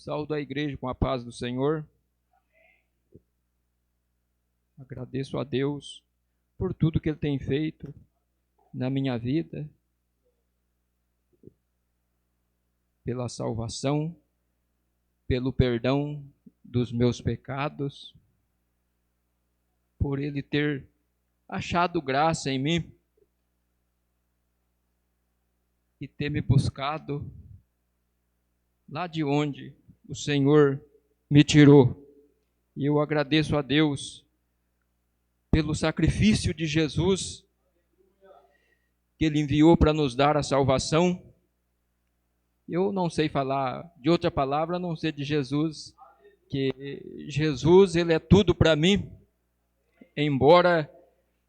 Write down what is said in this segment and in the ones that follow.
Saúdo a igreja com a paz do Senhor. Agradeço a Deus por tudo que Ele tem feito na minha vida, pela salvação, pelo perdão dos meus pecados, por Ele ter achado graça em mim e ter me buscado lá de onde o Senhor me tirou. E eu agradeço a Deus pelo sacrifício de Jesus que Ele enviou para nos dar a salvação. Eu não sei falar de outra palavra, a não ser de Jesus, que Jesus, Ele é tudo para mim, embora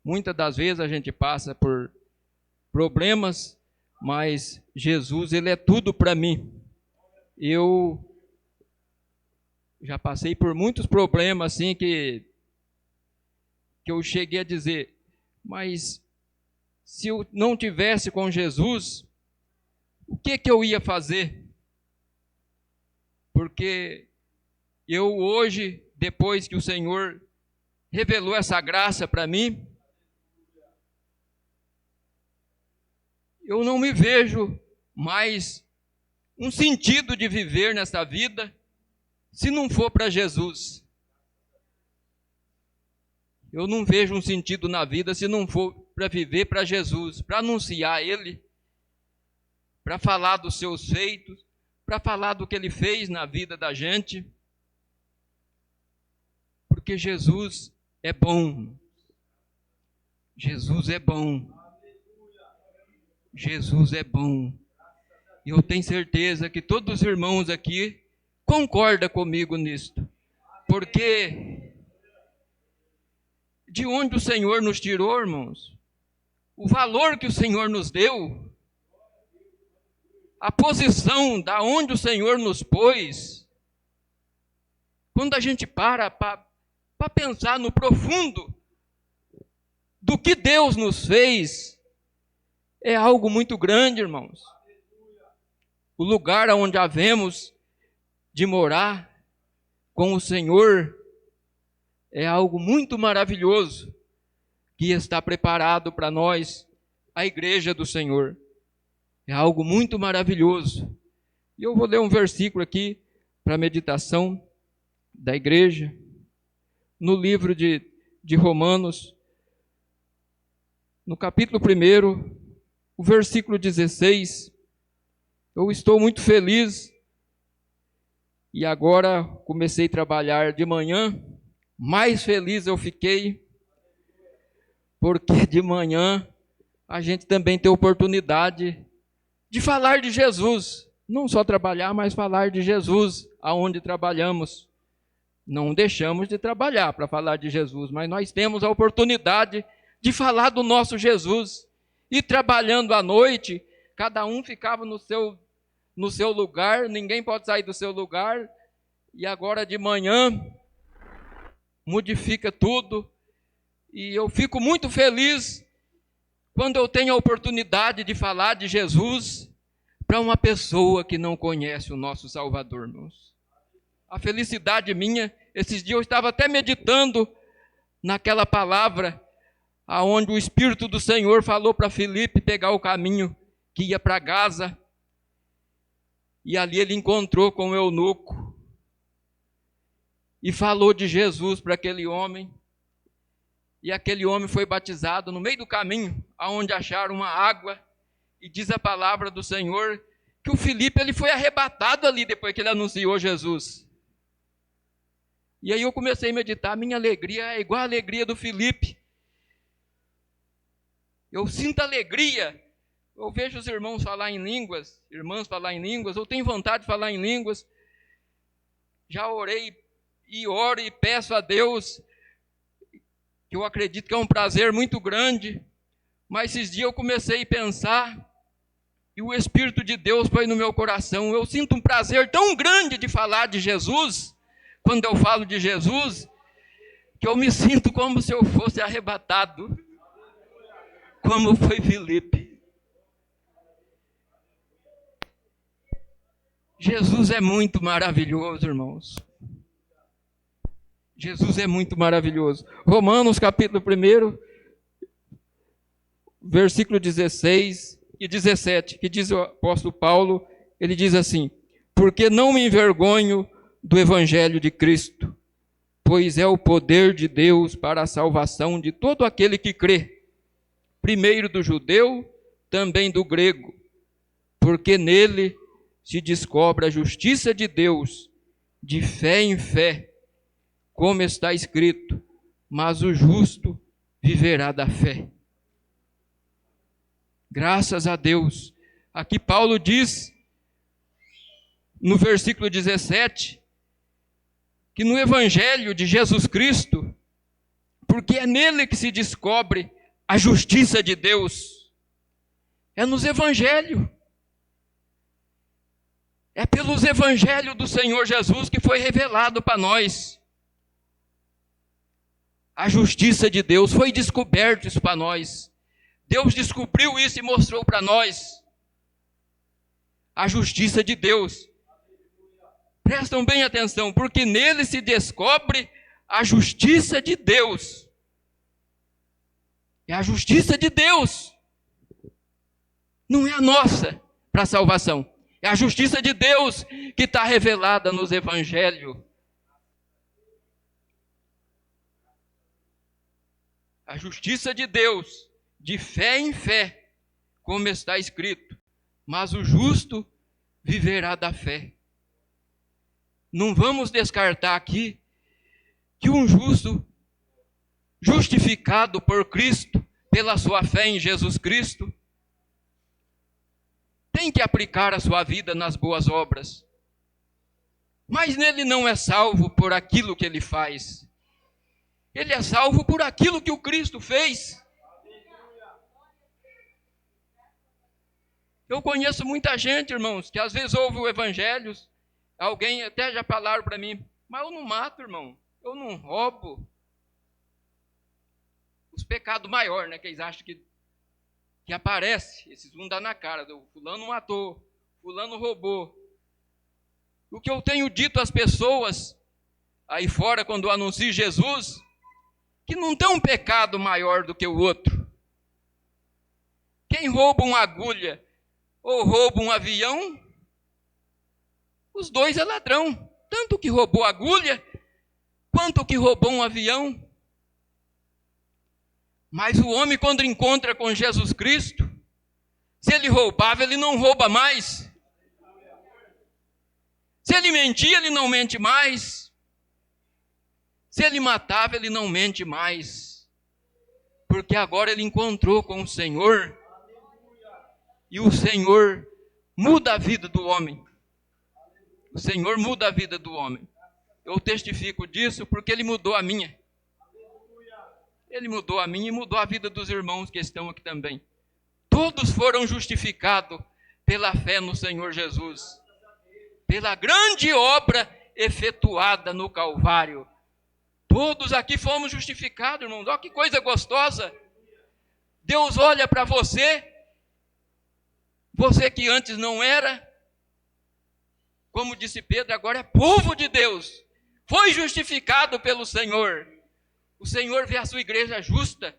muitas das vezes a gente passa por problemas, mas Jesus, Ele é tudo para mim. Eu já passei por muitos problemas assim que eu cheguei a dizer, mas se eu não tivesse com Jesus, o que eu ia fazer? Porque eu hoje, depois que o Senhor revelou essa graça para mim, eu não me vejo mais um sentido de viver nessa vida se não for para Jesus. Eu não vejo um sentido na vida se não for para viver para Jesus, para anunciar Ele, para falar dos seus feitos, para falar do que Ele fez na vida da gente. Porque Jesus é bom. Jesus é bom. Jesus é bom. E eu tenho certeza que todos os irmãos aqui concordam comigo nisto. Porque de onde o Senhor nos tirou, irmãos, o valor que o Senhor nos deu, a posição da onde o Senhor nos pôs, quando a gente para pensar no profundo do que Deus nos fez, é algo muito grande, irmãos. O lugar onde havemos de morar com o Senhor é algo muito maravilhoso que está preparado para nós, a igreja do Senhor. É algo muito maravilhoso. E eu vou ler um versículo aqui para a meditação da igreja, no livro de Romanos, no capítulo 1, o versículo 16. Eu estou muito feliz e agora comecei a trabalhar de manhã. Mais feliz eu fiquei, porque de manhã a gente também tem oportunidade de falar de Jesus. Não só trabalhar, mas falar de Jesus aonde trabalhamos. Não deixamos de trabalhar para falar de Jesus, mas nós temos a oportunidade de falar do nosso Jesus. E trabalhando à noite, cada um ficava no seu lugar, ninguém pode sair do seu lugar. E agora de manhã modifica tudo, e eu fico muito feliz quando eu tenho a oportunidade de falar de Jesus para uma pessoa que não conhece o nosso Salvador, irmãos. A felicidade minha, esses dias eu estava até meditando naquela palavra aonde o Espírito do Senhor falou para Filipe pegar o caminho que ia para Gaza, e ali ele encontrou com o eunuco, e falou de Jesus para aquele homem, e aquele homem foi batizado no meio do caminho, aonde acharam uma água, e diz a palavra do Senhor, que o Filipe ele foi arrebatado ali, depois que ele anunciou Jesus. E aí eu comecei a meditar, minha alegria é igual a alegria do Filipe. Eu sinto alegria, eu vejo os irmãos falar em línguas, irmãs falar em línguas, eu tenho vontade de falar em línguas, já orei, e oro e peço a Deus, que eu acredito que é um prazer muito grande, mas esses dias eu comecei a pensar, e o Espírito de Deus foi no meu coração. Eu sinto um prazer tão grande de falar de Jesus, quando eu falo de Jesus, que eu me sinto como se eu fosse arrebatado, como foi Filipe. Jesus é muito maravilhoso, irmãos. Jesus é muito maravilhoso. Romanos capítulo 1, versículo 16 e 17, que diz o apóstolo Paulo, ele diz assim: porque não me envergonho do evangelho de Cristo, pois é o poder de Deus para a salvação de todo aquele que crê, primeiro do judeu, também do grego, porque nele se descobre a justiça de Deus, de fé em fé, como está escrito, mas o justo viverá da fé. Graças a Deus. Aqui Paulo diz, no versículo 17, que no evangelho de Jesus Cristo, porque é nele que se descobre a justiça de Deus, é nos evangelhos. É pelos evangelhos do Senhor Jesus que foi revelado para nós. A justiça de Deus foi descoberto isso para nós. Deus descobriu isso e mostrou para nós. A justiça de Deus. Prestam bem atenção, porque nele se descobre a justiça de Deus. É a justiça de Deus. Não é a nossa para a salvação. É a justiça de Deus que está revelada nos evangelhos. A justiça de Deus, de fé em fé, como está escrito. Mas o justo viverá da fé. Não vamos descartar aqui que um justo, justificado por Cristo, pela sua fé em Jesus Cristo, tem que aplicar a sua vida nas boas obras. Mas nele não é salvo por aquilo que ele faz. Ele é salvo por aquilo que o Cristo fez. Eu conheço muita gente, irmãos, que às vezes ouve o evangelho, alguém até já falaram para mim, mas eu não mato, irmão, eu não roubo. Os pecados maiores, né, que eles acham que aparece, esses um dá na cara, fulano matou, fulano roubou. O que eu tenho dito às pessoas aí fora, quando eu anuncio Jesus, que não tem um pecado maior do que o outro. Quem rouba uma agulha ou rouba um avião, os dois é ladrão. Tanto que roubou a agulha, quanto que roubou um avião. Mas o homem, quando encontra com Jesus Cristo, se ele roubava, ele não rouba mais. Se ele mentia, ele não mente mais. Se ele matava, ele não mente mais. Porque agora ele encontrou com o Senhor. E o Senhor muda a vida do homem. O Senhor muda a vida do homem. Eu testifico disso porque ele mudou a minha. Ele mudou a minha e mudou a vida dos irmãos que estão aqui também. Todos foram justificados pela fé no Senhor Jesus. Pela grande obra efetuada no Calvário. Todos aqui fomos justificados, irmãos. Olha que coisa gostosa. Deus olha para você, você que antes não era, como disse Pedro, agora é povo de Deus. Foi justificado pelo Senhor. O Senhor vê a sua igreja justa,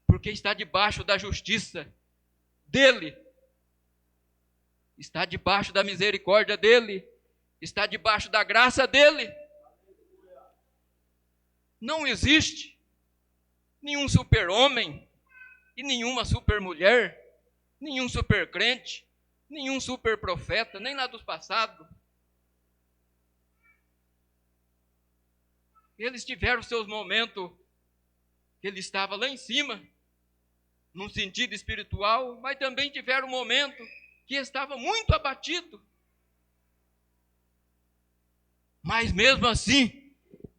porque está debaixo da justiça dEle. Está debaixo da misericórdia dEle. Está debaixo da graça dEle. Não existe nenhum super-homem e nenhuma super-mulher, nenhum super-crente, nenhum super-profeta, nem lá do passado. Eles tiveram seus momentos que ele estava lá em cima, num sentido espiritual, mas também tiveram um momento que estava muito abatido. Mas mesmo assim,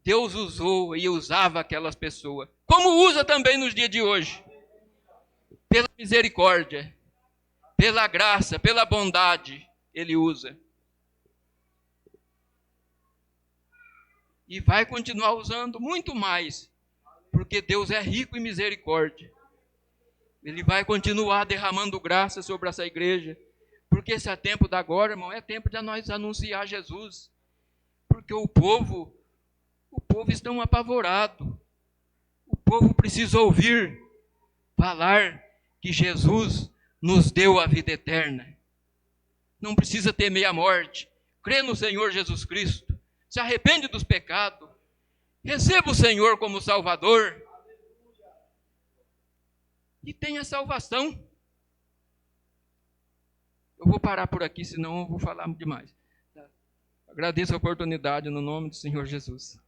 Deus usou e usava aquelas pessoas, como usa também nos dias de hoje, pela misericórdia, pela graça, pela bondade, Ele usa. E vai continuar usando muito mais, porque Deus é rico em misericórdia. Ele vai continuar derramando graça sobre essa igreja, Porque esse é tempo da agora, irmão, é tempo de nós anunciar Jesus. Porque o povo está apavorado. O povo precisa ouvir falar que Jesus nos deu a vida eterna. Não precisa temer a morte. Crê no Senhor Jesus Cristo. Se arrepende dos pecados. Receba o Senhor como Salvador. E tenha salvação. Eu vou parar por aqui, senão eu vou falar demais. Agradeço a oportunidade no nome do Senhor Jesus.